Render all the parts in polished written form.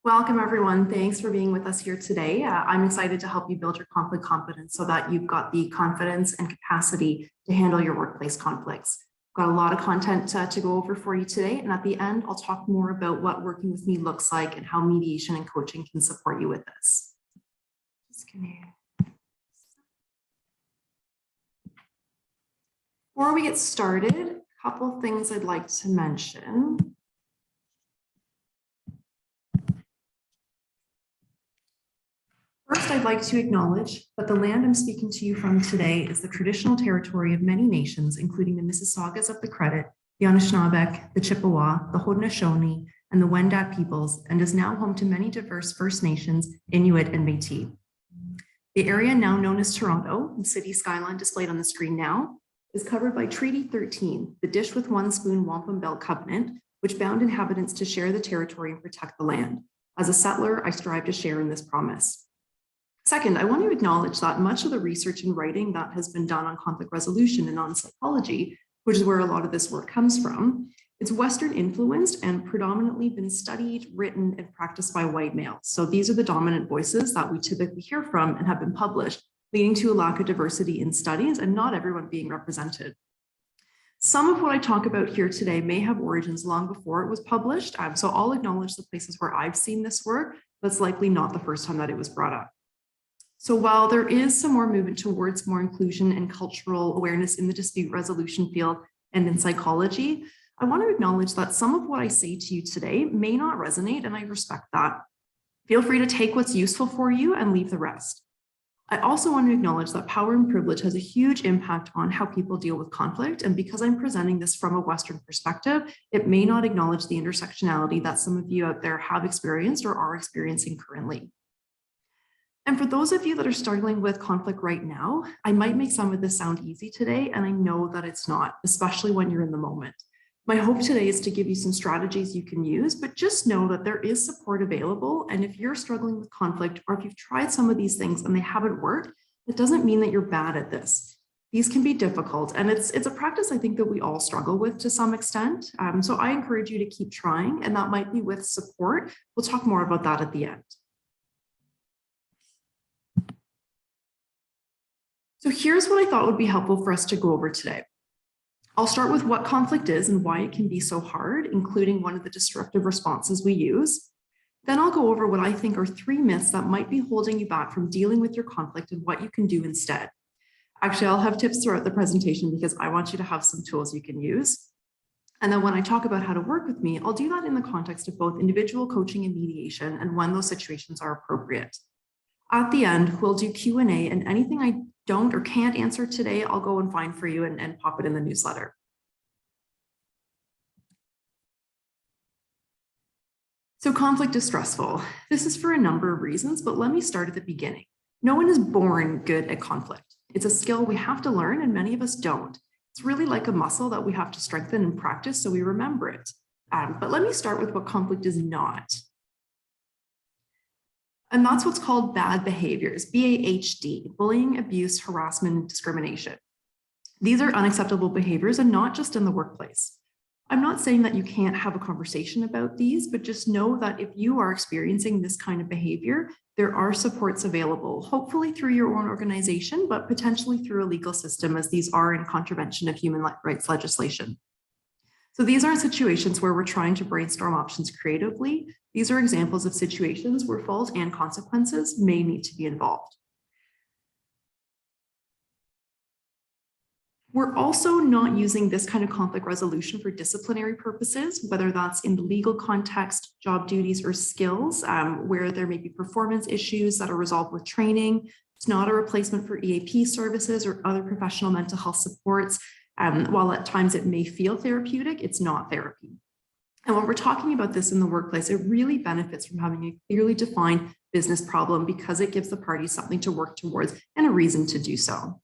Welcome, everyone. Thanks for being with us here today. I'm excited to help you build your conflict competence so that you've got the confidence and capacity to handle your workplace conflicts. Got a lot of content to go over for you today. And at the end, I'll talk more about what working with me looks like and how mediation and coaching can support you with this. Before we get started, a couple things I'd like to mention. First, I'd like to acknowledge that the land I'm speaking to you from today is the traditional territory of many nations, including the Mississaugas of the Credit, the Anishinaabeg, the Chippewa, the Haudenosaunee, and the Wendat peoples, and is now home to many diverse First Nations, Inuit, and Métis. The area now known as Toronto, the city skyline displayed on the screen now, is covered by Treaty 13, the Dish with One Spoon Wampum Belt Covenant, which bound inhabitants to share the territory and protect the land. As a settler, I strive to share in this promise. Second, I want to acknowledge that much of the research and writing that has been done on conflict resolution and on psychology, which is where a lot of this work comes from, it's Western influenced and predominantly been studied, written, and practiced by white males. So these are the dominant voices that we typically hear from and have been published, leading to a lack of diversity in studies and not everyone being represented. Some of what I talk about here today may have origins long before it was published, so I'll acknowledge the places where I've seen this work. That's likely not the first time that it was brought up. So while there is some more movement towards more inclusion and cultural awareness in the dispute resolution field and in psychology, I want to acknowledge that some of what I say to you today may not resonate, and I respect that. Feel free to take what's useful for you and leave the rest. I also want to acknowledge that power and privilege has a huge impact on how people deal with conflict, and because I'm presenting this from a Western perspective, it may not acknowledge the intersectionality that some of you out there have experienced or are experiencing currently. And for those of you that are struggling with conflict right now, I might make some of this sound easy today, and I know that it's not, especially when you're in the moment. My hope today is to give you some strategies you can use, but just know that there is support available. And if you're struggling with conflict, or if you've tried some of these things and they haven't worked, it doesn't mean that you're bad at this. These can be difficult, and it's a practice I think that we all struggle with to some extent. So I encourage you to keep trying, and that might be with support. We'll talk more about that at the end. So here's what I thought would be helpful for us to go over today. I'll start with what conflict is and why it can be so hard, including one of the destructive responses we use. Then I'll go over what I think are 3 myths that might be holding you back from dealing with your conflict and what you can do instead. Actually, I'll have tips throughout the presentation because I want you to have some tools you can use. And then when I talk about how to work with me, I'll do that in the context of both individual coaching and mediation and when those situations are appropriate. At the end, we'll do Q&A, and anything I don't or can't answer today, I'll go and find for you and pop it in the newsletter. So conflict is stressful. This is for a number of reasons, but let me start at the beginning. No one is born good at conflict. It's a skill we have to learn, and many of us don't. It's really like a muscle that we have to strengthen and practice so we remember it. But let me start with what conflict is not. And that's what's called bad behaviors, BAHD, bullying, abuse, harassment, and discrimination. These are unacceptable behaviors, and not just in the workplace. I'm not saying that you can't have a conversation about these, but just know that if you are experiencing this kind of behavior, there are supports available, hopefully through your own organization, but potentially through a legal system, as these are in contravention of human rights legislation. So these aren't situations where we're trying to brainstorm options creatively. These are examples of situations where fault and consequences may need to be involved. We're also not using this kind of conflict resolution for disciplinary purposes, whether that's in the legal context, job duties, or skills, where there may be performance issues that are resolved with training. It's not a replacement for EAP services or other professional mental health supports. While at times it may feel therapeutic, it's not therapy. And when we're talking about this in the workplace, it really benefits from having a clearly defined business problem because it gives the parties something to work towards and a reason to do so.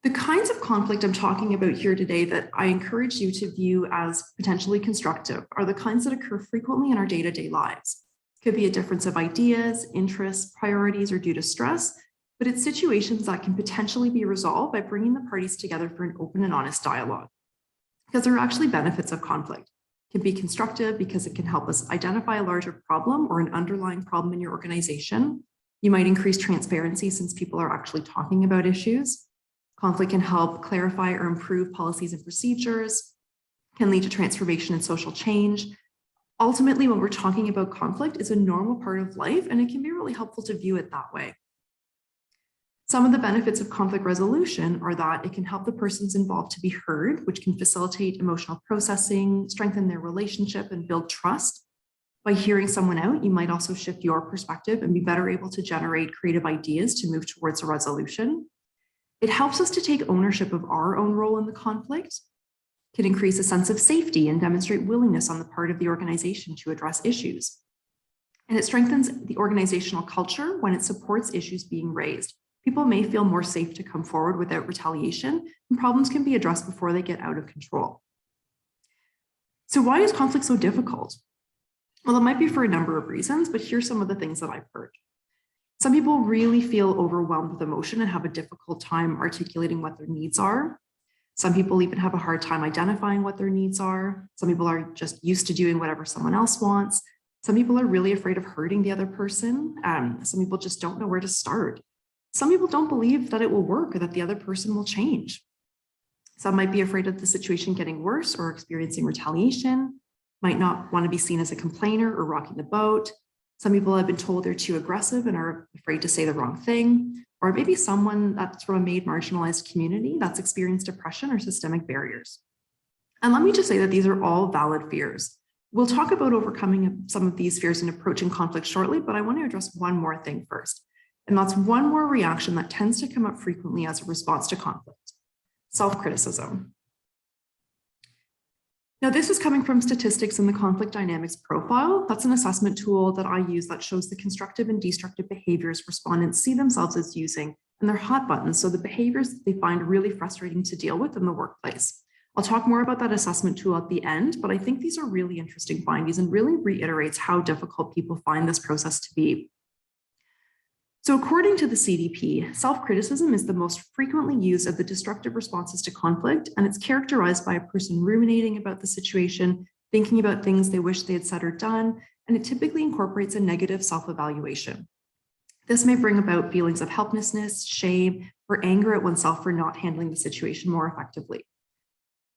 The kinds of conflict I'm talking about here today that I encourage you to view as potentially constructive are the kinds that occur frequently in our day-to-day lives. It could be a difference of ideas, interests, priorities, or due to stress, but it's situations that can potentially be resolved by bringing the parties together for an open and honest dialogue. Because there are actually benefits of conflict. Can be constructive because it can help us identify a larger problem or an underlying problem in your organization. You might increase transparency since people are actually talking about issues. Conflict can help clarify or improve policies and procedures, can lead to transformation and social change. Ultimately, when we're talking about conflict, it's a normal part of life, and it can be really helpful to view it that way. Some of the benefits of conflict resolution are that it can help the persons involved to be heard, which can facilitate emotional processing, strengthen their relationship, and build trust. By hearing someone out, you might also shift your perspective and be better able to generate creative ideas to move towards a resolution. It helps us to take ownership of our own role in the conflict, can increase a sense of safety and demonstrate willingness on the part of the organization to address issues. And it strengthens the organizational culture when it supports issues being raised. People may feel more safe to come forward without retaliation, and problems can be addressed before they get out of control. So why is conflict so difficult? Well, it might be for a number of reasons, but here's some of the things that I've heard. Some people really feel overwhelmed with emotion and have a difficult time articulating what their needs are. Some people even have a hard time identifying what their needs are. Some people are just used to doing whatever someone else wants. Some people are really afraid of hurting the other person. Some people just don't know where to start. Some people don't believe that it will work or that the other person will change. Some might be afraid of the situation getting worse or experiencing retaliation, might not want to be seen as a complainer or rocking the boat. Some people have been told they're too aggressive and are afraid to say the wrong thing, or maybe someone that's from a made marginalized community that's experienced depression or systemic barriers. And let me just say that these are all valid fears. We'll talk about overcoming some of these fears and approaching conflict shortly, but I want to address one more thing first. And that's one more reaction that tends to come up frequently as a response to conflict: self-criticism. Now, this is coming from statistics in the conflict dynamics profile. That's an assessment tool that I use that shows the constructive and destructive behaviors respondents see themselves as using, and they're hot buttons, so the behaviors that they find really frustrating to deal with in the workplace. I'll talk more about that assessment tool at the end, but I think these are really interesting findings and really reiterates how difficult people find this process to be. So according to the CDP, self-criticism is the most frequently used of the destructive responses to conflict, and it's characterized by a person ruminating about the situation, thinking about things they wish they had said or done, and it typically incorporates a negative self-evaluation. This may bring about feelings of helplessness, shame, or anger at oneself for not handling the situation more effectively.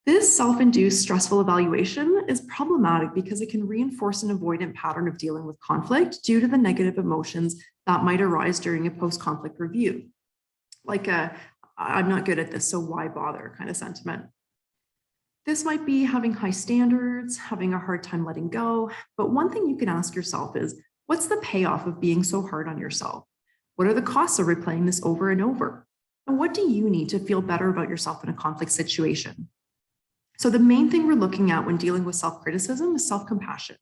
This self-induced stressful evaluation is problematic because it can reinforce an avoidant pattern of dealing with conflict due to the negative emotions that might arise during a post-conflict review, like I'm not good at this, so why bother kind of sentiment. This might be having high standards, having a hard time letting go, but one thing you can ask yourself is, what's the payoff of being so hard on yourself? What are the costs of replaying this over and over? And what do you need to feel better about yourself in a conflict situation? So the main thing we're looking at when dealing with self-criticism is self-compassion.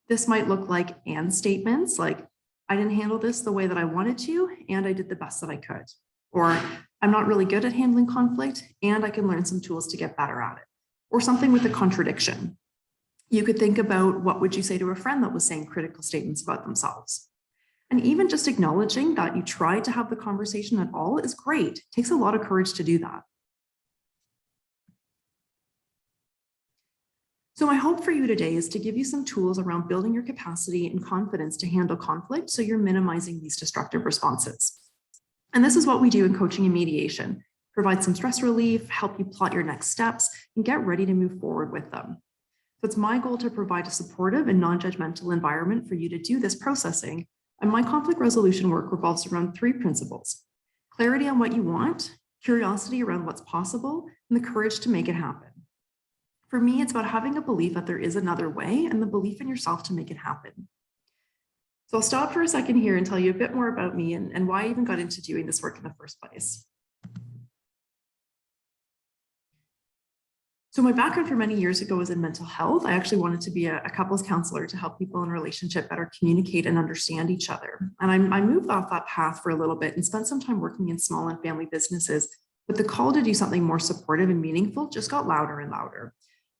This might look like and statements like, I didn't handle this the way that I wanted to, and I did the best that I could. Or I'm not really good at handling conflict, and I can learn some tools to get better at it. Or something with a contradiction. You could think about, what would you say to a friend that was saying critical statements about themselves? And even just acknowledging that you tried to have the conversation at all is great. It takes a lot of courage to do that. So my hope for you today is to give you some tools around building your capacity and confidence to handle conflict so you're minimizing these destructive responses. And this is what we do in coaching and mediation: provide some stress relief, help you plot your next steps, and get ready to move forward with them. So it's my goal to provide a supportive and non-judgmental environment for you to do this processing. And my conflict resolution work revolves around 3 principles: clarity on what you want, curiosity around what's possible, and the courage to make it happen. For me, it's about having a belief that there is another way and the belief in yourself to make it happen. So I'll stop for a second here and tell you a bit more about me and why I even got into doing this work in the first place. So my background for many years ago was in mental health. I actually wanted to be a couples counselor to help people in a relationship better communicate and understand each other. And I moved off that path for a little bit and spent some time working in small and family businesses, but the call to do something more supportive and meaningful just got louder and louder.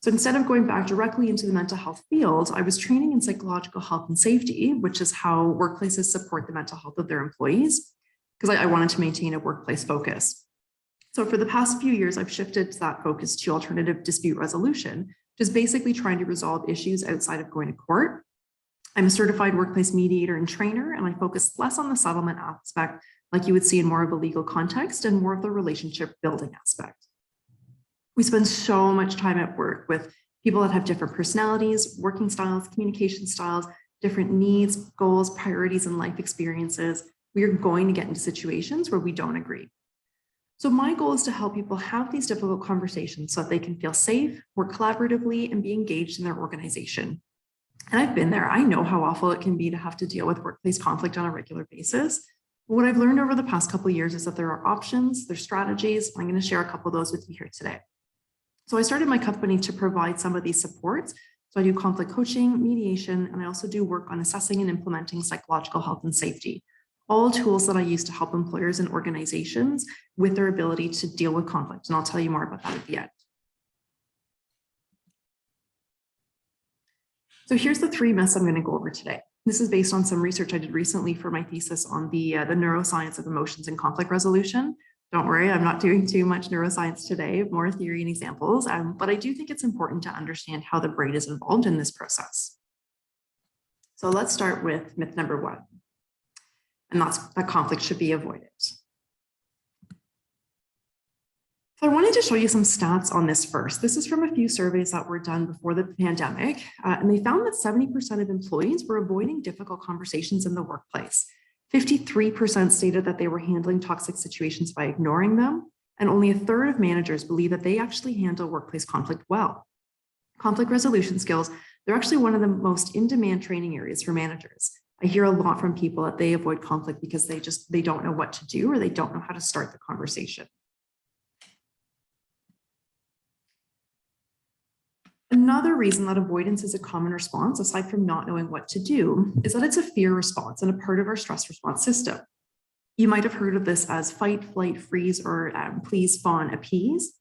So instead of going back directly into the mental health field, I was training in psychological health and safety, which is how workplaces support the mental health of their employees, because I wanted to maintain a workplace focus. So for the past few years, I've shifted that focus to alternative dispute resolution, which is basically trying to resolve issues outside of going to court. I'm a certified workplace mediator and trainer, and I focus less on the settlement aspect, like you would see in more of a legal context, and more of the relationship building aspect. We spend so much time at work with people that have different personalities, working styles, communication styles, different needs, goals, priorities, and life experiences. We are going to get into situations where we don't agree. So my goal is to help people have these difficult conversations so that they can feel safe, work collaboratively, and be engaged in their organization. And I've been there. I know how awful it can be to have to deal with workplace conflict on a regular basis. But what I've learned over the past couple of years is that there are options, there's strategies. I'm going to share a couple of those with you here today. So I started my company to provide some of these supports. So I do conflict coaching, mediation, and I also do work on assessing and implementing psychological health and safety, all tools that I use to help employers and organizations with their ability to deal with conflict. And I'll tell you more about that at the end. So here's the 3 myths I'm going to go over today. This is based on some research I did recently for my thesis on the neuroscience of emotions and conflict resolution. Don't worry, I'm not doing too much neuroscience today, more theory and examples, but I do think it's important to understand how the brain is involved in this process. So let's start with myth number 1, and that's that conflict should be avoided. So I wanted to show you some stats on this first. This is from a few surveys that were done before the pandemic, and they found that 70% of employees were avoiding difficult conversations in the workplace. 53% stated that they were handling toxic situations by ignoring them, and only a third of managers believe that they actually handle workplace conflict well. Conflict resolution skills, they're actually one of the most in-demand training areas for managers. I hear a lot from people that they avoid conflict because they don't know what to do or they don't know how to start the conversation. Another reason that avoidance is a common response, aside from not knowing what to do, is that it's a fear response and a part of our stress response system. You might have heard of this as fight, flight, freeze, or please, fawn, appease.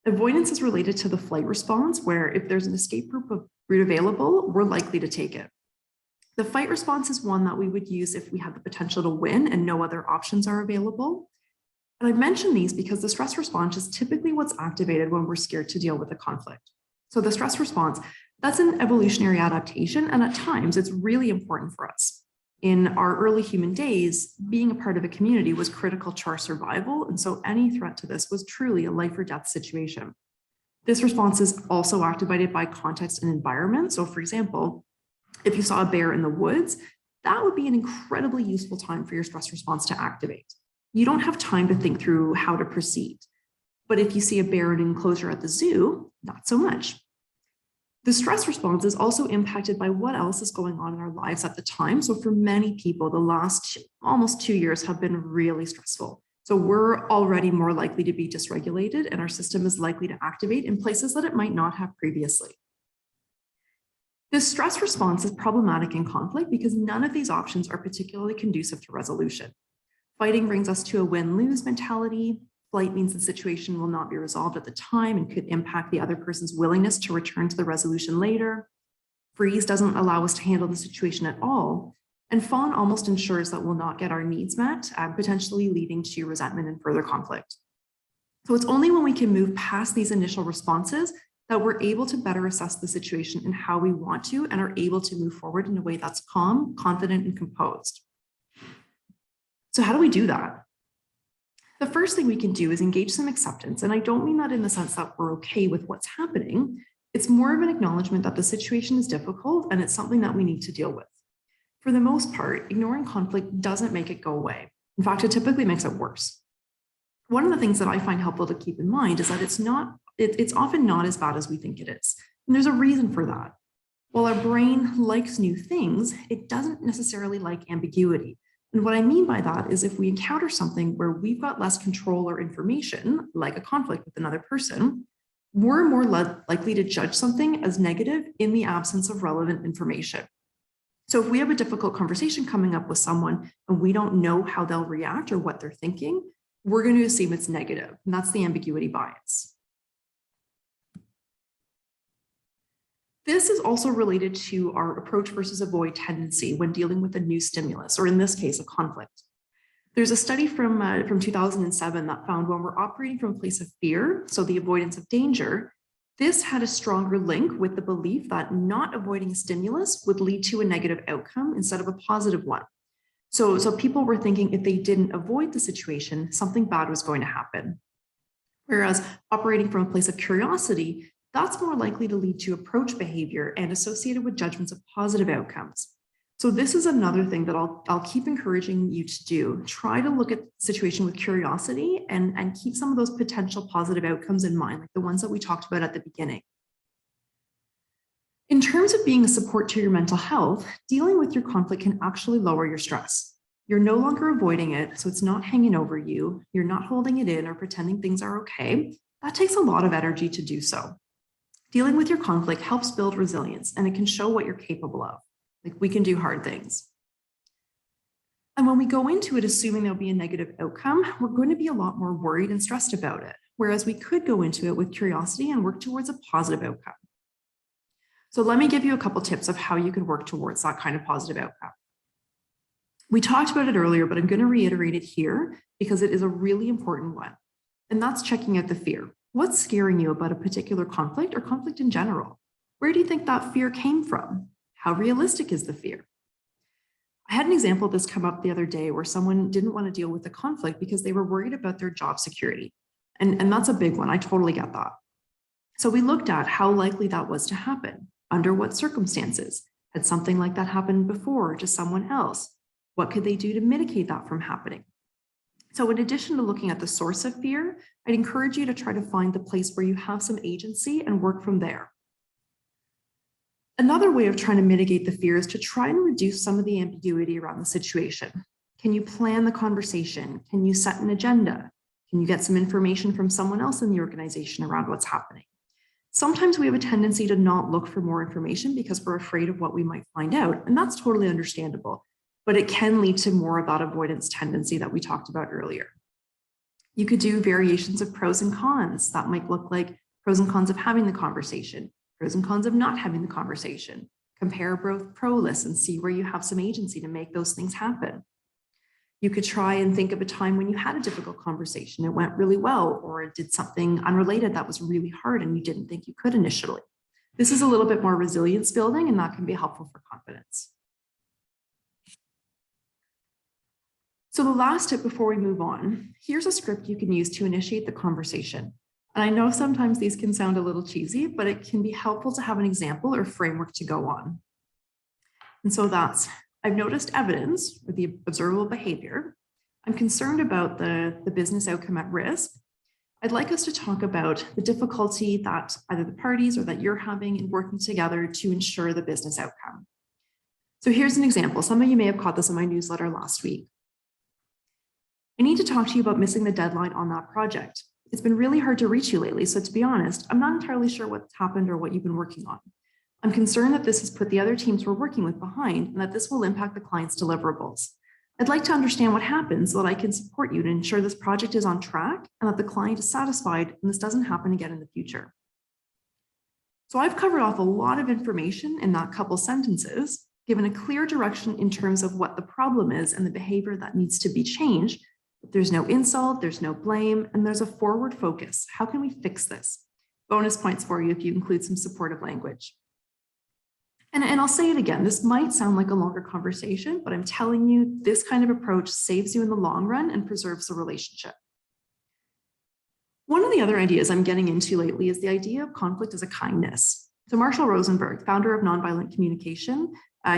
Avoidance is related to the flight response, where if there's an escape route available, we're likely to take it. The fight response is one that we would use if we had the potential to win and no other options are available. And I mention these because the stress response is typically what's activated when we're scared to deal with a conflict. So the stress response, that's an evolutionary adaptation, and at times it's really important for us. In our early human days, being a part of a community was critical to our survival, and so any threat to this was truly a life or death situation. This response is also activated by context and environment. So for example, if you saw a bear in the woods, that would be an incredibly useful time for your stress response to activate. You don't have time to think through how to proceed. But if you see a bear in an enclosure at the zoo, not so much. The stress response is also impacted by what else is going on in our lives at the time. So for many people, the last almost 2 years have been really stressful. So we're already more likely to be dysregulated, and our system is likely to activate in places that it might not have previously. This stress response is problematic in conflict because none of these options are particularly conducive to resolution. Fighting brings us to a win-lose mentality. Flight means the situation will not be resolved at the time and could impact the other person's willingness to return to the resolution later. Freeze doesn't allow us to handle the situation at all. And fawn almost ensures that we'll not get our needs met, potentially leading to resentment and further conflict. So it's only when we can move past these initial responses that we're able to better assess the situation and how we want to, and are able to move forward in a way that's calm, confident, and composed. So how do we do that? The first thing we can do is engage some acceptance. And I don't mean that in the sense that we're okay with what's happening. It's more of an acknowledgement that the situation is difficult and it's something that we need to deal with. For the most part, ignoring conflict doesn't make it go away. In fact, it typically makes it worse. One of the things that I find helpful to keep in mind is that it's often not as bad as we think it is. And there's a reason for that. While our brain likes new things, it doesn't necessarily like ambiguity. And what I mean by that is if we encounter something where we've got less control or information, like a conflict with another person, we're more likely to judge something as negative in the absence of relevant information. So if we have a difficult conversation coming up with someone and we don't know how they'll react or what they're thinking, we're going to assume it's negative. And that's the ambiguity bias. This is also related to our approach versus avoid tendency when dealing with a new stimulus, or in this case, a conflict. There's a study from 2007 that found when we're operating from a place of fear, so the avoidance of danger, This had a stronger link with the belief that not avoiding a stimulus would lead to a negative outcome instead of a positive one. So people were thinking if they didn't avoid the situation, something bad was going to happen. Whereas operating from a place of curiosity, that's more likely to lead to approach behavior and associated with judgments of positive outcomes. So this is another thing that I'll keep encouraging you to do. Try to look at the situation with curiosity and keep some of those potential positive outcomes in mind, like the ones that we talked about at the beginning. In terms of being a support to your mental health, dealing with your conflict can actually lower your stress. You're no longer avoiding it, so it's not hanging over you. You're not holding it in or pretending things are okay. That takes a lot of energy to do so. Dealing with your conflict helps build resilience, and it can show what you're capable of. Like, we can do hard things. And when we go into it assuming there'll be a negative outcome, we're going to be a lot more worried and stressed about it, whereas we could go into it with curiosity and work towards a positive outcome. So let me give you a couple tips of how you can work towards that kind of positive outcome. We talked about it earlier, but I'm going to reiterate it here because it is a really important one. And that's checking out the fear. What's scaring you about a particular conflict or conflict in general? Where do you think that fear came from? How realistic is the fear? I had an example of this come up the other day where someone didn't want to deal with the conflict because they were worried about their job security. And that's a big one. I totally get that. So we looked at how likely that was to happen. Under what circumstances? Had something like that happened before to someone else? What could they do to mitigate that from happening? So in addition to looking at the source of fear, I'd encourage you to try to find the place where you have some agency and work from there. Another way of trying to mitigate the fear is to try and reduce some of the ambiguity around the situation. Can you plan the conversation? Can you set an agenda? Can you get some information from someone else in the organization around what's happening? Sometimes we have a tendency to not look for more information because we're afraid of what we might find out, and that's totally understandable, but it can lead to more of that avoidance tendency that we talked about earlier. You could do variations of pros and cons. That might look like pros and cons of having the conversation, pros and cons of not having the conversation. Compare both pro lists and see where you have some agency to make those things happen. You could try and think of a time when you had a difficult conversation, it went really well, or it did something unrelated that was really hard and you didn't think you could initially. This is a little bit more resilience building, and that can be helpful for confidence. So the last tip before we move on, here's a script you can use to initiate the conversation. And I know sometimes these can sound a little cheesy, but it can be helpful to have an example or framework to go on. And so that's, I've noticed evidence or the observable behavior. I'm concerned about the business outcome at risk. I'd like us to talk about the difficulty that either the parties or that you're having in working together to ensure the business outcome. So here's an example. Some of you may have caught this in my newsletter last week. I need to talk to you about missing the deadline on that project. It's been really hard to reach you lately, so to be honest, I'm not entirely sure what's happened or what you've been working on. I'm concerned that this has put the other teams we're working with behind and that this will impact the client's deliverables. I'd like to understand what happened so that I can support you to ensure this project is on track and that the client is satisfied and this doesn't happen again in the future. So I've covered off a lot of information in that couple sentences, given a clear direction in terms of what the problem is and the behavior that needs to be changed. There's no insult, there's no blame, and there's a forward focus. How can we fix this? Bonus points for you if you include some supportive language. And I'll say it again, this might sound like a longer conversation, but I'm telling you, this kind of approach saves you in the long run and preserves the relationship. One of the other ideas I'm getting into lately is the idea of conflict as a kindness. So Marshall Rosenberg, founder of Nonviolent Communication,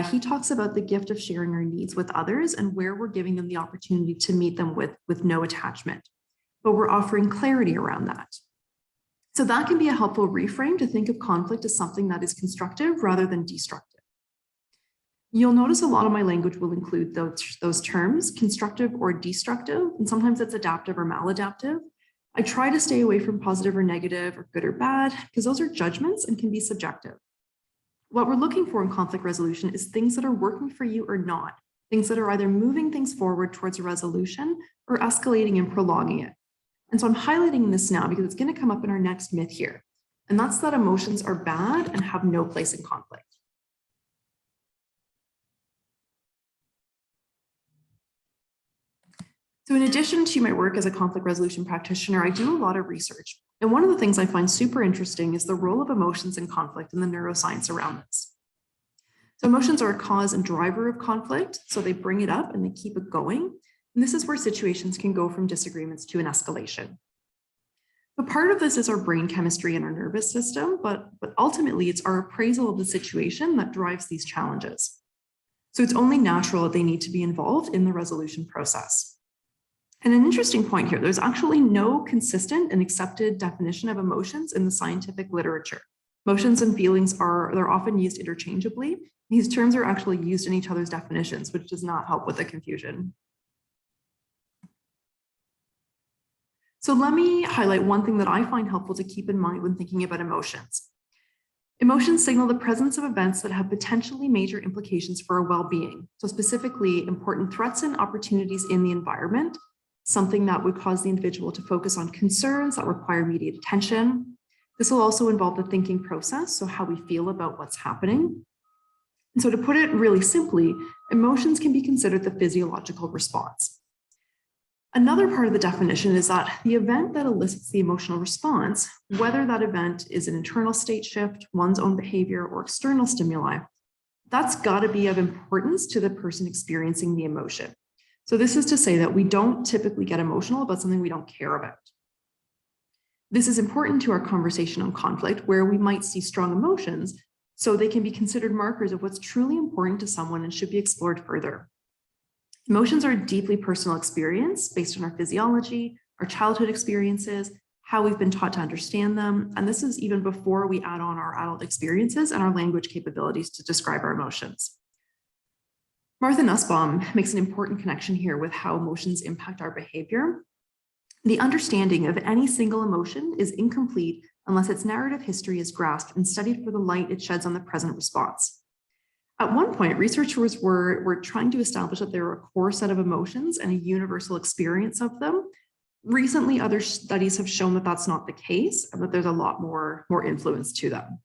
he talks about the gift of sharing our needs with others and where we're giving them the opportunity to meet them with no attachment, but we're offering clarity around that. So that can be a helpful reframe to think of conflict as something that is constructive rather than destructive. You'll notice a lot of my language will include those terms, constructive or destructive, and sometimes it's adaptive or maladaptive. I try to stay away from positive or negative or good or bad because those are judgments and can be subjective. What we're looking for in conflict resolution is things that are working for you or not, things that are either moving things forward towards a resolution or escalating and prolonging it. And so I'm highlighting this now because it's going to come up in our next myth here. And that's that emotions are bad and have no place in conflict. So in addition to my work as a conflict resolution practitioner, I do a lot of research. And one of the things I find super interesting is the role of emotions in conflict and the neuroscience around this. So emotions are a cause and driver of conflict. So they bring it up and they keep it going. And this is where situations can go from disagreements to an escalation. But part of this is our brain chemistry and our nervous system, but ultimately it's our appraisal of the situation that drives these challenges. So it's only natural that they need to be involved in the resolution process. And an interesting point here, there's actually no consistent and accepted definition of emotions in the scientific literature. Emotions and feelings they're often used interchangeably. These terms are actually used in each other's definitions, which does not help with the confusion. So let me highlight one thing that I find helpful to keep in mind when thinking about emotions. Emotions signal the presence of events that have potentially major implications for our well-being. So specifically, important threats and opportunities in the environment, something that would cause the individual to focus on concerns that require immediate attention. This will also involve the thinking process, so how we feel about what's happening. And so to put it really simply, emotions can be considered the physiological response. Another part of the definition is that the event that elicits the emotional response, whether that event is an internal state shift, one's own behavior, or external stimuli, that's got to be of importance to the person experiencing the emotion. So this is to say that we don't typically get emotional about something we don't care about. This is important to our conversation on conflict, where we might see strong emotions, so they can be considered markers of what's truly important to someone and should be explored further. Emotions are a deeply personal experience based on our physiology, our childhood experiences, how we've been taught to understand them, and this is even before we add on our adult experiences and our language capabilities to describe our emotions. Martha Nussbaum makes an important connection here with how emotions impact our behavior. The understanding of any single emotion is incomplete unless its narrative history is grasped and studied for the light it sheds on the present response. At one point, researchers were trying to establish that there are a core set of emotions and a universal experience of them. Recently, other studies have shown that that's not the case, and that there's a lot more influence to them.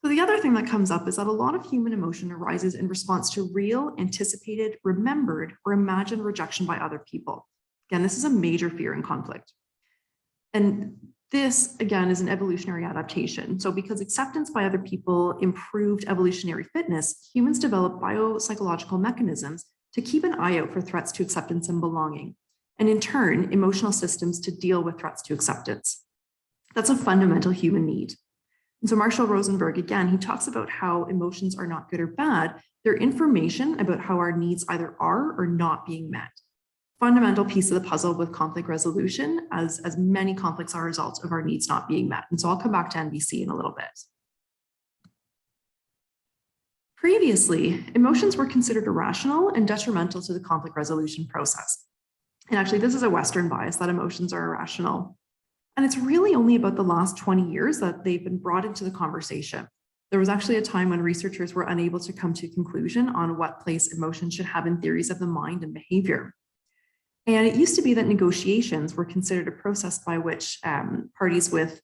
So the other thing that comes up is that a lot of human emotion arises in response to real, anticipated, remembered, or imagined rejection by other people. Again, this is a major fear in conflict. And this, again, is an evolutionary adaptation. So because acceptance by other people improved evolutionary fitness, humans developed biopsychological mechanisms to keep an eye out for threats to acceptance and belonging, and in turn, emotional systems to deal with threats to acceptance. That's a fundamental human need. And so Marshall Rosenberg, again, he talks about how emotions are not good or bad. They're information about how our needs either are or not being met. Fundamental piece of the puzzle with conflict resolution, as many conflicts are a result of our needs not being met. And so I'll come back to NBC in a little bit. Previously, emotions were considered irrational and detrimental to the conflict resolution process. And actually, this is a Western bias that emotions are irrational. And it's really only about the last 20 years that they've been brought into the conversation. There was actually a time when researchers were unable to come to a conclusion on what place emotion should have in theories of the mind and behavior. And it used to be that negotiations were considered a process by which parties with,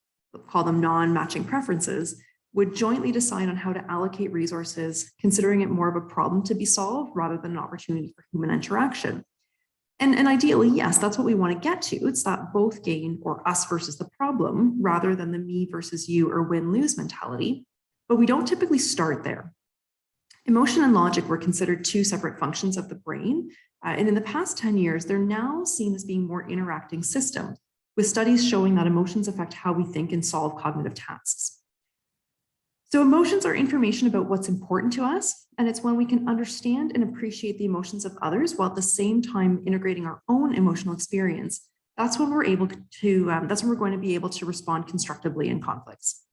call them non-matching preferences, would jointly decide on how to allocate resources, considering it more of a problem to be solved rather than an opportunity for human interaction. And ideally, yes, that's what we want to get to. It's that both gain, or us versus the problem, rather than the me versus you or win-lose mentality. But we don't typically start there. Emotion and logic were considered two separate functions of the brain. And in the past 10 years, they're now seen as being more interacting systems, with studies showing that emotions affect how we think and solve cognitive tasks. So emotions are information about what's important to us, and it's when we can understand and appreciate the emotions of others while at the same time integrating our own emotional experience. That's when we're able to, that's when we're going to be able to respond constructively in conflicts.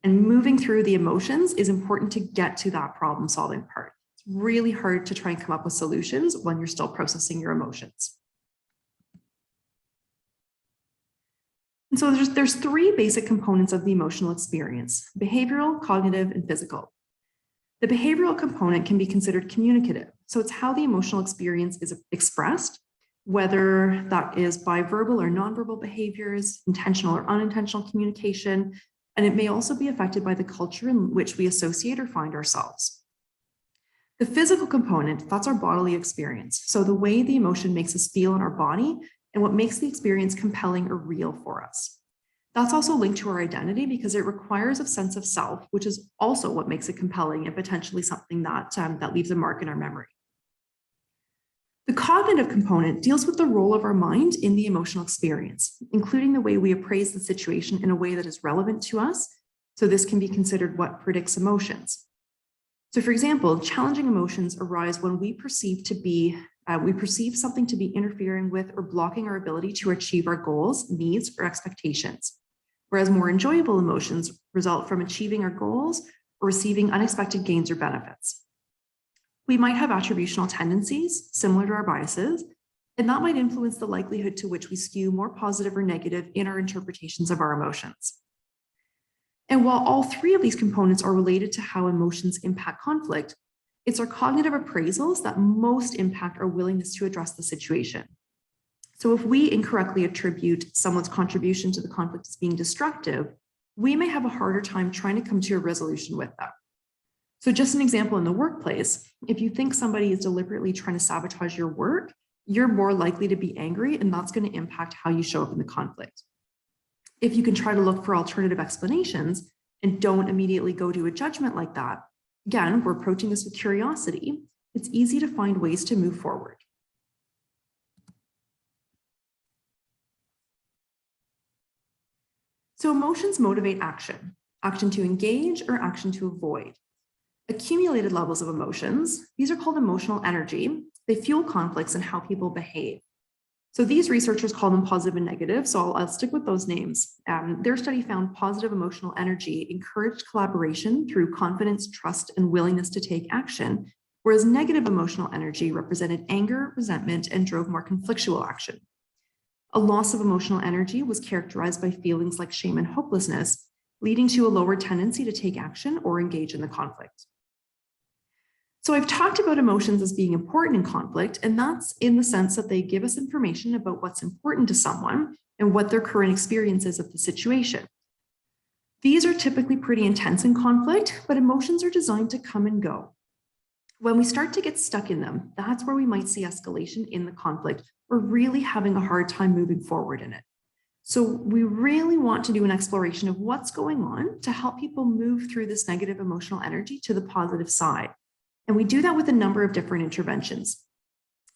And moving through the emotions is important to get to that problem solving part. It's really hard to try and come up with solutions when you're still processing your emotions. And so there's three basic components of the emotional experience: behavioral, cognitive, and physical. The behavioral component can be considered communicative. So it's how the emotional experience is expressed, whether that is by verbal or nonverbal behaviors, intentional or unintentional communication, and it may also be affected by the culture in which we associate or find ourselves. The physical component, that's our bodily experience. So the way the emotion makes us feel in our body and what makes the experience compelling or real for us. That's also linked to our identity because it requires a sense of self, which is also what makes it compelling and potentially something that leaves a mark in our memory. The cognitive component deals with the role of our mind in the emotional experience, including the way we appraise the situation in a way that is relevant to us. So this can be considered what predicts emotions. So for example, challenging emotions arise when we perceive something to be interfering with or blocking our ability to achieve our goals, needs, or expectations. Whereas more enjoyable emotions result from achieving our goals or receiving unexpected gains or benefits. We might have attributional tendencies similar to our biases, and that might influence the likelihood to which we skew more positive or negative in our interpretations of our emotions. And while all three of these components are related to how emotions impact conflict, it's our cognitive appraisals that most impact our willingness to address the situation. So if we incorrectly attribute someone's contribution to the conflict as being destructive, we may have a harder time trying to come to a resolution with them. So just an example in the workplace, if you think somebody is deliberately trying to sabotage your work, you're more likely to be angry, and that's going to impact how you show up in the conflict. If you can try to look for alternative explanations and don't immediately go to a judgment like that, again, we're approaching this with curiosity, it's easy to find ways to move forward. So emotions motivate action to engage or action to avoid. Accumulated levels of emotions, these are called emotional energy. They fuel conflicts and how people behave. So these researchers call them positive and negative, so I'll stick with those names. Their study found positive emotional energy encouraged collaboration through confidence, trust, and willingness to take action, whereas negative emotional energy represented anger, resentment, and drove more conflictual action. A loss of emotional energy was characterized by feelings like shame and hopelessness, leading to a lower tendency to take action or engage in the conflict. So I've talked about emotions as being important in conflict, and that's in the sense that they give us information about what's important to someone and what their current experience is of the situation. These are typically pretty intense in conflict, but emotions are designed to come and go. When we start to get stuck in them, that's where we might see escalation in the conflict or really having a hard time moving forward in it. So we really want to do an exploration of what's going on to help people move through this negative emotional energy to the positive side. And we do that with a number of different interventions,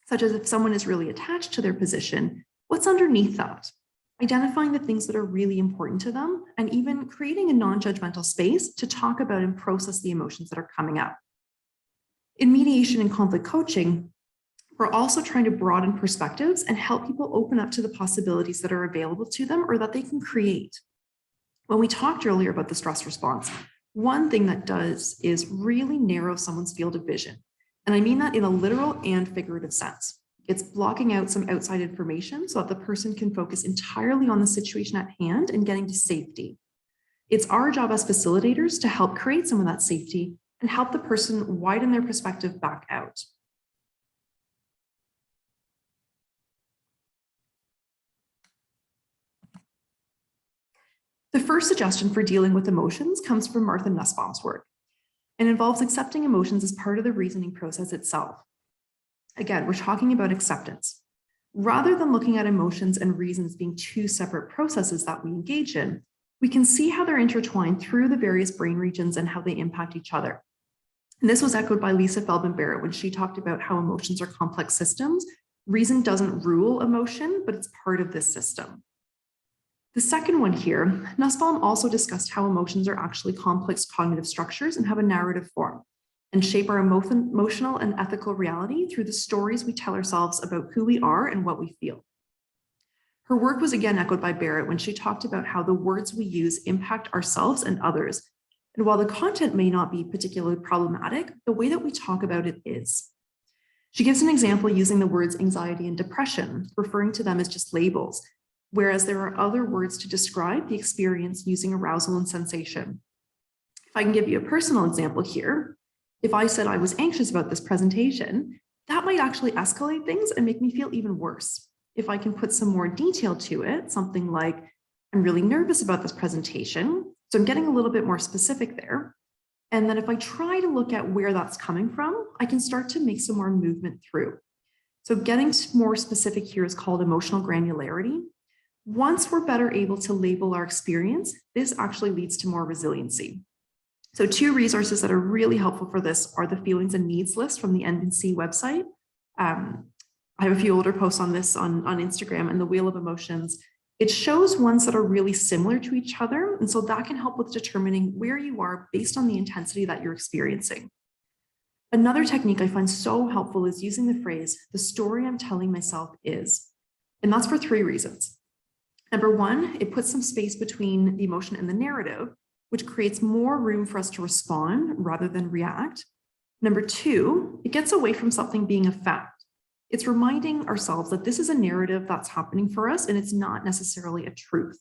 such as if someone is really attached to their position, what's underneath that? Identifying the things that are really important to them, and even creating a non-judgmental space to talk about and process the emotions that are coming up. In mediation and conflict coaching, we're also trying to broaden perspectives and help people open up to the possibilities that are available to them or that they can create. When we talked earlier about the stress response, one thing that does is really narrow someone's field of vision. And I mean that in a literal and figurative sense. It's blocking out some outside information so that the person can focus entirely on the situation at hand and getting to safety. It's our job as facilitators to help create some of that safety and help the person widen their perspective back out. The first suggestion for dealing with emotions comes from Martha Nussbaum's work and involves accepting emotions as part of the reasoning process itself. Again, we're talking about acceptance. Rather than looking at emotions and reasons being two separate processes that we engage in, we can see how they're intertwined through the various brain regions and how they impact each other. And this was echoed by Lisa Feldman-Barrett when she talked about how emotions are complex systems. Reason doesn't rule emotion, but it's part of this system. The second one here, Nussbaum also discussed how emotions are actually complex cognitive structures and have a narrative form and shape our emotional and ethical reality through the stories we tell ourselves about who we are and what we feel. Her work was again echoed by Barrett when she talked about how the words we use impact ourselves and others. And while the content may not be particularly problematic, the way that we talk about it is. She gives an example using the words anxiety and depression, referring to them as just labels, whereas there are other words to describe the experience using arousal and sensation. If I can give you a personal example here, if I said I was anxious about this presentation, that might actually escalate things and make me feel even worse. If I can put some more detail to it, something like, I'm really nervous about this presentation, so I'm getting a little bit more specific there, And then if I try to look at where that's coming from, I can start to make some more movement through. So getting more specific here is called emotional granularity. Once we're better able to label our experience, this actually leads to more resiliency. So 2 resources that are really helpful for this are the feelings and needs list from the NBC website. I have a few older posts on this on Instagram, and the wheel of emotions. It shows ones that are really similar to each other. And so that can help with determining where you are based on the intensity that you're experiencing. Another technique I find so helpful is using the phrase, the story I'm telling myself is. And that's for 3 reasons. Number 1, it puts some space between the emotion and the narrative, which creates more room for us to respond rather than react. Number 2, it gets away from something being a fact. It's reminding ourselves that this is a narrative that's happening for us and it's not necessarily a truth.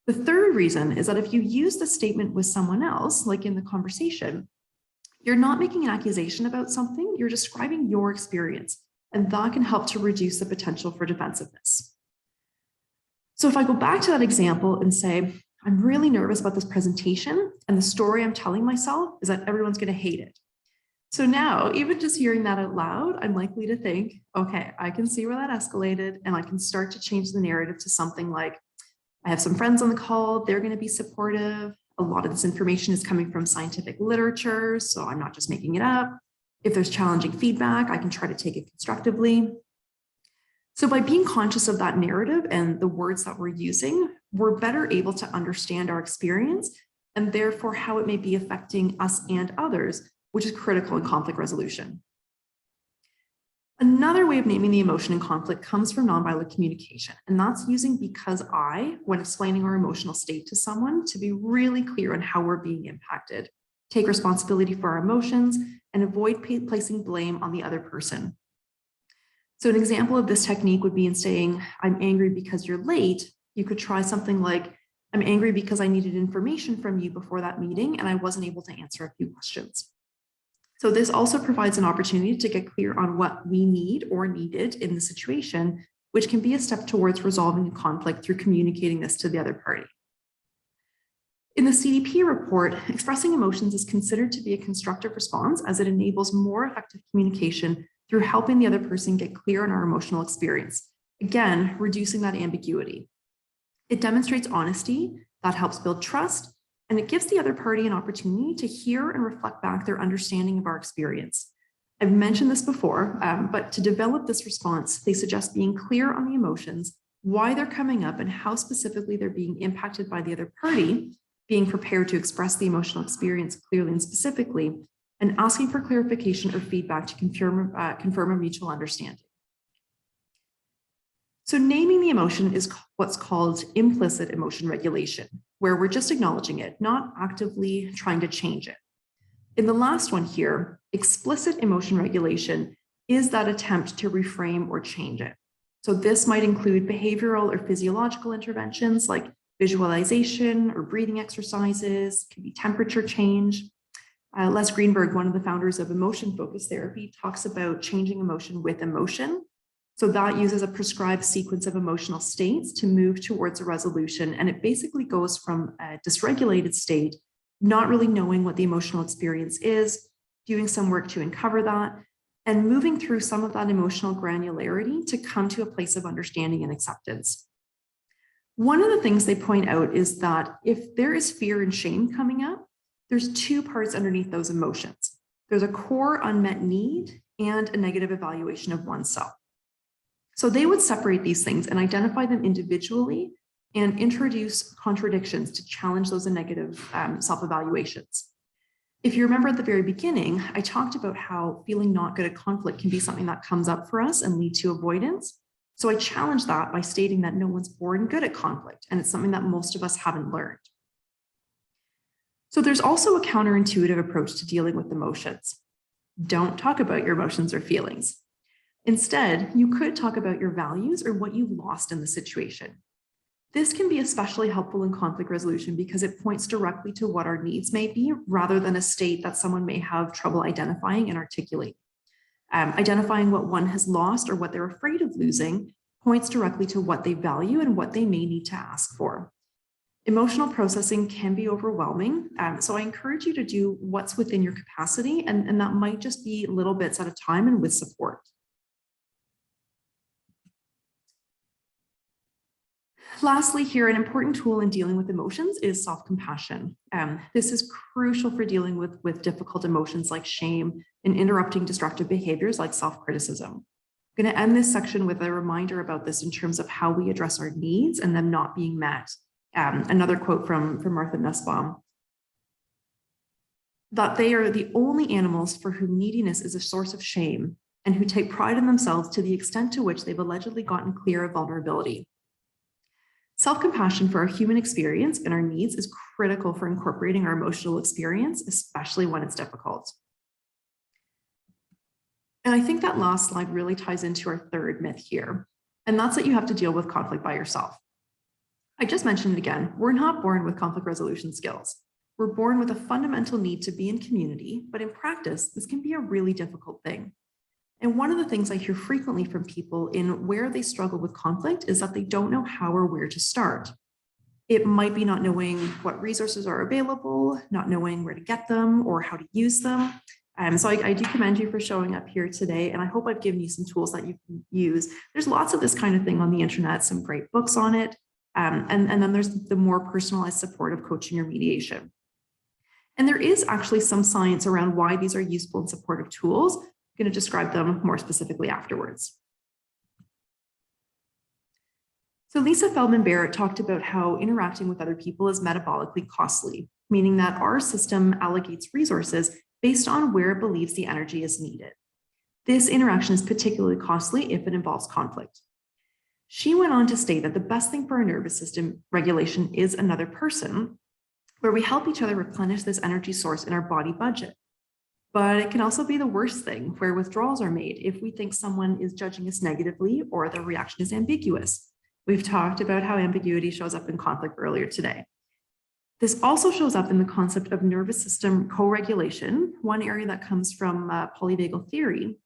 The 3rd reason is that if you use the statement with someone else, like in the conversation, you're not making an accusation about something, you're describing your experience, and that can help to reduce the potential for defensiveness. So if I go back to that example and say, I'm really nervous about this presentation, and the story I'm telling myself is that everyone's going to hate it. So now, even just hearing that out loud, I'm likely to think, okay, I can see where that escalated, and I can start to change the narrative to something like, I have some friends on the call, they're going to be supportive. A lot of this information is coming from scientific literature, so I'm not just making it up. If there's challenging feedback, I can try to take it constructively. So by being conscious of that narrative and the words that we're using, we're better able to understand our experience and therefore how it may be affecting us and others, which is critical in conflict resolution. Another way of naming the emotion in conflict comes from nonviolent communication, and that's using because I, when explaining our emotional state to someone, to be really clear on how we're being impacted, take responsibility for our emotions, and avoid placing blame on the other person. So an example of this technique would be in saying, I'm angry because you're late. You could try something like, I'm angry because I needed information from you before that meeting and I wasn't able to answer a few questions. So this also provides an opportunity to get clear on what we need or needed in the situation, which can be a step towards resolving a conflict through communicating this to the other party. In the CDP report, expressing emotions is considered to be a constructive response as it enables more effective communication through helping the other person get clear on our emotional experience. Again, reducing that ambiguity. It demonstrates honesty, that helps build trust, and it gives the other party an opportunity to hear and reflect back their understanding of our experience. I've mentioned this before, but to develop this response, they suggest being clear on the emotions, why they're coming up, and how specifically they're being impacted by the other party, being prepared to express the emotional experience clearly and specifically, and asking for clarification or feedback to confirm a mutual understanding. So naming the emotion is what's called implicit emotion regulation, where we're just acknowledging it, not actively trying to change it. In the last one here, explicit emotion regulation is that attempt to reframe or change it. So this might include behavioral or physiological interventions like visualization or breathing exercises, could be temperature change. Les Greenberg, one of the founders of emotion-focused therapy, talks about changing emotion with emotion. So that uses a prescribed sequence of emotional states to move towards a resolution. And it basically goes from a dysregulated state, not really knowing what the emotional experience is, doing some work to uncover that, and moving through some of that emotional granularity to come to a place of understanding and acceptance. One of the things they point out is that if there is fear and shame coming up, there's 2 parts underneath those emotions. There's a core unmet need and a negative evaluation of oneself. So they would separate these things and identify them individually and introduce contradictions to challenge those negative self-evaluations. If you remember at the very beginning, I talked about how feeling not good at conflict can be something that comes up for us and lead to avoidance. So I challenge that by stating that no one's born good at conflict, and it's something that most of us haven't learned. So there's also a counterintuitive approach to dealing with emotions. Don't talk about your emotions or feelings. Instead, you could talk about your values or what you've lost in the situation. This can be especially helpful in conflict resolution because it points directly to what our needs may be rather than a state that someone may have trouble identifying and articulating. Identifying what one has lost or what they're afraid of losing points directly to what they value and what they may need to ask for. Emotional processing can be overwhelming, so I encourage you to do what's within your capacity, and that might just be little bits at a time and with support. Lastly, here, an important tool in dealing with emotions is self-compassion. This is crucial for dealing with difficult emotions like shame and interrupting destructive behaviors like self-criticism. I'm going to end this section with a reminder about this in terms of how we address our needs and them not being met. Another quote from Martha Nussbaum, that they are the only animals for whom neediness is a source of shame and who take pride in themselves to the extent to which they've allegedly gotten clear of vulnerability. Self-compassion for our human experience and our needs is critical for incorporating our emotional experience, especially when it's difficult. And I think that last slide really ties into our third myth here, and that's that you have to deal with conflict by yourself. I just mentioned it again, we're not born with conflict resolution skills. We're born with a fundamental need to be in community, but in practice, this can be a really difficult thing. And one of the things I hear frequently from people in where they struggle with conflict is that they don't know how or where to start. It might be not knowing what resources are available, not knowing where to get them or how to use them. So I do commend you for showing up here today, and I hope I've given you some tools that you can use. There's lots of this kind of thing on the internet, some great books on it, and then there's the more personalized support of coaching or mediation. And there is actually some science around why these are useful and supportive tools. I'm going to describe them more specifically afterwards. So Lisa Feldman Barrett talked about how interacting with other people is metabolically costly, meaning that our system allocates resources based on where it believes the energy is needed. This interaction is particularly costly if it involves conflict. She went on to state that the best thing for our nervous system regulation is another person, where we help each other replenish this energy source in our body budget. But it can also be the worst thing, where withdrawals are made if we think someone is judging us negatively or their reaction is ambiguous. We've talked about how ambiguity shows up in conflict earlier today. This also shows up in the concept of nervous system co-regulation, one area that comes from polyvagal theory,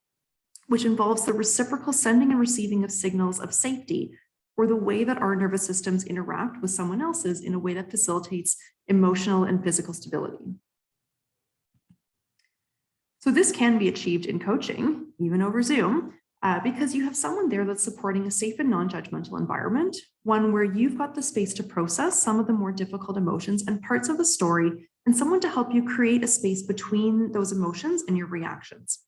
which involves the reciprocal sending and receiving of signals of safety, or the way that our nervous systems interact with someone else's in a way that facilitates emotional and physical stability. So this can be achieved in coaching, even over Zoom, because you have someone there that's supporting a safe and non-judgmental environment, one where you've got the space to process some of the more difficult emotions and parts of the story, and someone to help you create a space between those emotions and your reactions.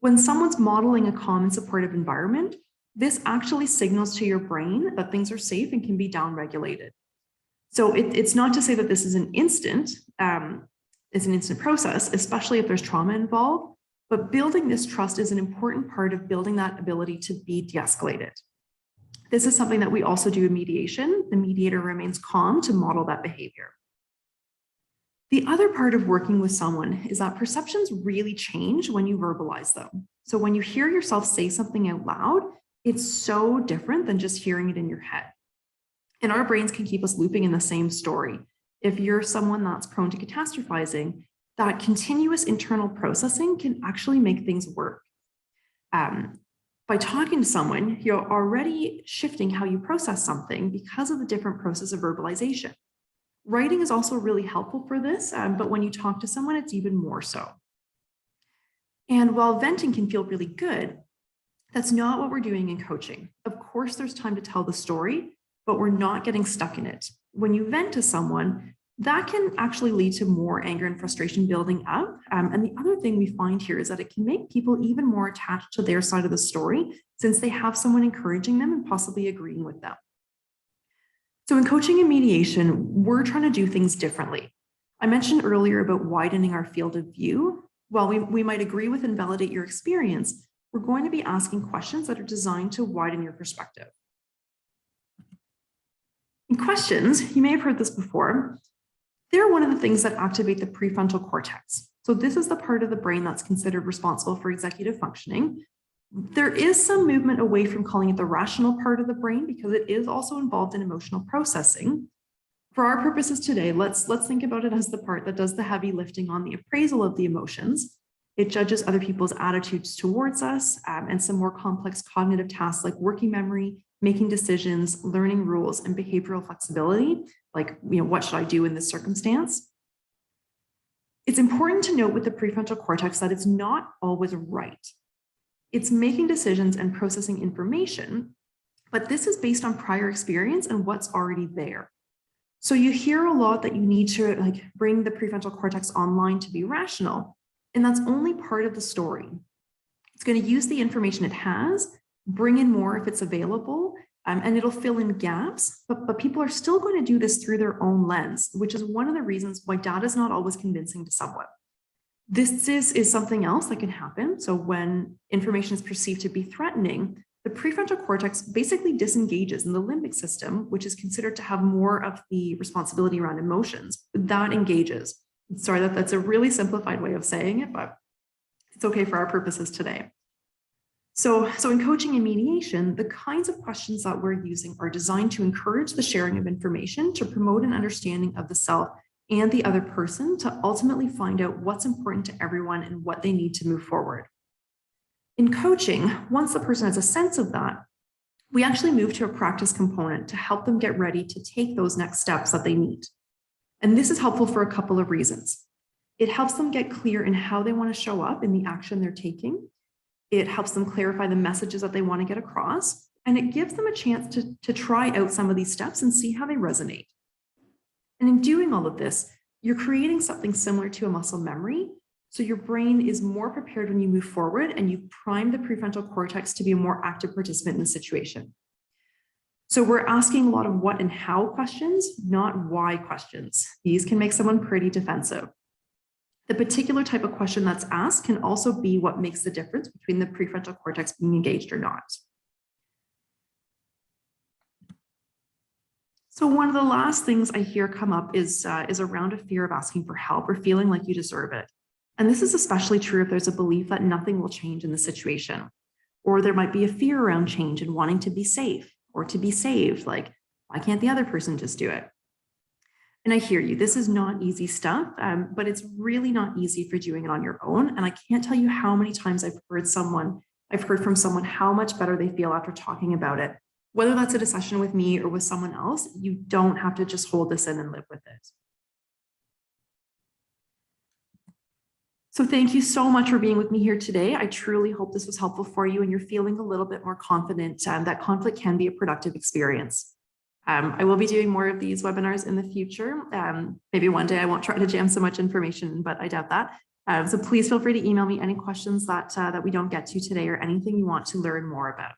When someone's modeling a calm and supportive environment, this actually signals to your brain that things are safe and can be downregulated. So it's not to say that this is an instant process, especially if there's trauma involved, but building this trust is an important part of building that ability to be de-escalated. This is something that we also do in mediation. The mediator remains calm to model that behavior. The other part of working with someone is that perceptions really change when you verbalize them. So when you hear yourself say something out loud, it's so different than just hearing it in your head. And our brains can keep us looping in the same story. If you're someone that's prone to catastrophizing, that continuous internal processing can actually make things work. By talking to someone, you're already shifting how you process something because of the different process of verbalization. Writing is also really helpful for this, but when you talk to someone, it's even more so. And while venting can feel really good, that's not what we're doing in coaching. Of course, there's time to tell the story, but we're not getting stuck in it. When you vent to someone, that can actually lead to more anger and frustration building up. And the other thing we find here is that it can make people even more attached to their side of the story, since they have someone encouraging them and possibly agreeing with them. So in coaching and mediation, we're trying to do things differently. I mentioned earlier about widening our field of view. While we might agree with and validate your experience, we're going to be asking questions that are designed to widen your perspective. In questions, you may have heard this before, they're one of the things that activate the prefrontal cortex. So this is the part of the brain that's considered responsible for executive functioning. There is some movement away from calling it the rational part of the brain because it is also involved in emotional processing. For our purposes today, let's think about it as the part that does the heavy lifting on the appraisal of the emotions. It judges other people's attitudes towards us and some more complex cognitive tasks like working memory, making decisions, learning rules, and behavioral flexibility, like, what should I do in this circumstance? It's important to note with the prefrontal cortex that it's not always right. It's making decisions and processing information, but this is based on prior experience and what's already there. So you hear a lot that you need to bring the prefrontal cortex online to be rational, and that's only part of the story. It's going to use the information it has, bring in more if it's available, and it'll fill in gaps, but people are still going to do this through their own lens, which is one of the reasons why data is not always convincing to someone. This is something else that can happen. So when information is perceived to be threatening, the prefrontal cortex basically disengages, and the limbic system, which is considered to have more of the responsibility around emotions, that engages. Sorry, that's a really simplified way of saying it, but it's okay for our purposes today. So in coaching and mediation, the kinds of questions that we're using are designed to encourage the sharing of information, to promote an understanding of the self and the other person, to ultimately find out what's important to everyone and what they need to move forward. In coaching, once the person has a sense of that, we actually move to a practice component to help them get ready to take those next steps that they need. And this is helpful for a couple of reasons. It helps them get clear in how they want to show up in the action they're taking. It helps them clarify the messages that they want to get across, and it gives them a chance to try out some of these steps and see how they resonate. And in doing all of this, you're creating something similar to a muscle memory. So your brain is more prepared when you move forward, and you prime the prefrontal cortex to be a more active participant in the situation. So we're asking a lot of what and how questions, not why questions. These can make someone pretty defensive. The particular type of question that's asked can also be what makes the difference between the prefrontal cortex being engaged or not. So one of the last things I hear come up is around a fear of asking for help or feeling like you deserve it. And this is especially true if there's a belief that nothing will change in the situation, or there might be a fear around change and wanting to be safe or to be saved. Like, why can't the other person just do it? And I hear you, this is not easy stuff, but it's really not easy for doing it on your own. And I can't tell you how many times I've heard from someone how much better they feel after talking about it. Whether that's at a session with me or with someone else, you don't have to just hold this in and live with it. So thank you so much for being with me here today. I truly hope this was helpful for you and you're feeling a little bit more confident that conflict can be a productive experience. I will be doing more of these webinars in the future. Maybe one day I won't try to jam so much information, but I doubt that. So please feel free to email me any questions that we don't get to today or anything you want to learn more about.